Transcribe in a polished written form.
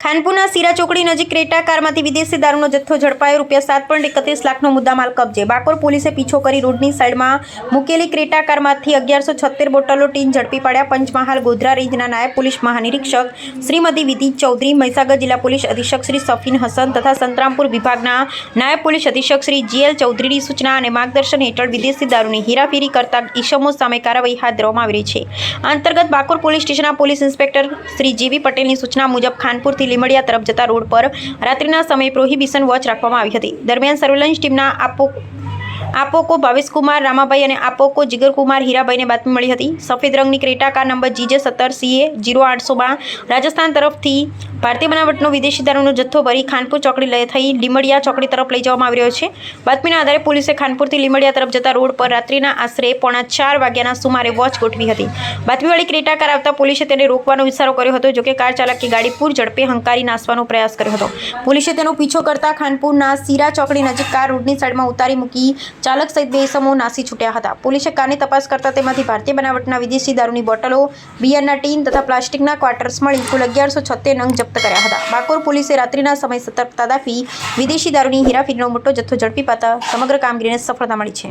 ખાનપુરના સીરા ચોકડી નજીક ક્રેટા કારમાંથી વિદેશી દારૂનો જથ્થો ઝડપાયો. ₹7.31 લાખનો મુદ્દામાલ કબજે. બાકોર પોલીસે પીછો કરી રોડની સાઈડમાં મૂકેલી ક્રેટા કારમાંથી 1176 બોટલો ટીન ઝડપી પાડ્યા. પંચમહાલ ગોધરા રેન્જના નાયબ પોલીસ મહાનિરીક્ષક શ્રીમતી વિધિ ચૌધરી, મહીસાગર જિલ્લા પોલીસ અધિક્ષક શ્રી સફીન હસન તથા સંતરામપુર વિભાગના નાયબ પોલીસ અધિક્ષક શ્રી GL ચૌધરીની સૂચના અને માર્ગદર્શન હેઠળ વિદેશી દારૂની હેરાફેરી કરતા ઈસમો સામે કાર્યવાહી હાથ ધરવામાં આવી રહી છે. આ અંતર્ગત બાકોર પોલીસ સ્ટેશનના પોલીસ ઇન્સ્પેક્ટર શ્રી JV પટેલની સૂચના મુજબ ખાનપુરથી લીમડિયા તરફ જતા રોડ પર રાત્રિના સમયે પ્રોહિબિશન વોચ રાખવામાં આવી હતી. દરમિયાન સર્વેલન્સ ટીમના આપોકો ભાવેશકુમાર રામાભાઈ અને આપોકો જીગરકુમાર હીરાભાઈને બાતમી મળી હતી. સફેદ રંગની Creta car number GJ17CA0812 Rajasthan તરફથી ભારતીય બનાવટનો વિદેશી દારૂનો જથ્થો ભરી ખાનપુર ચોકડી થઈ લીમડિયા ચોકડી તરફ લઈ જવામાં આવી રહ્યો છે. બાતમીના આધારે પોલીસે ખાનપુરથી લીમડિયા તરફ જતા રોડ પર રાત્રિના આશરે 3:45 વાગ્યાના સુમારે વોચ ગોઠવી હતી. બાતમીવાળી ક્રેટા કાર આવતા પોલીસે તેને રોકવાનો ઇશારો કર્યો હતો, જોકે કાર ચાલકે ગાડી પૂર ઝડપે હંકારી નાસવાનો પ્રયાસ કર્યો હતો. પોલીસે તેનો પીછો કરતા ખાનપુરના સીરા ચોકડી નજીક કાર રોડની સાઈડમાં ઉતારી મૂકી ચાલક સહિત 2 ઇસમો નાસી છૂટ્યા હતા. પોલીસે કારની તપાસ કરતા તેમાંથી ભારતીય બનાવટના વિદેશી દારૂની બોટલો, બિયરના ટીન તથા પ્લાસ્ટિકના ક્વાર્ટર્સ મળી કુલ 1176 નંગ જપ્ત કર્યા હતા. બાકોર પોલીસે રાત્રિના સમય સતર્કતા દાખવી વિદેશી દારૂની હેરાફેરીનો મોટો જથ્થો ઝડપી પાડતા સમગ્ર કામગીરીને સફળતા મળી છે.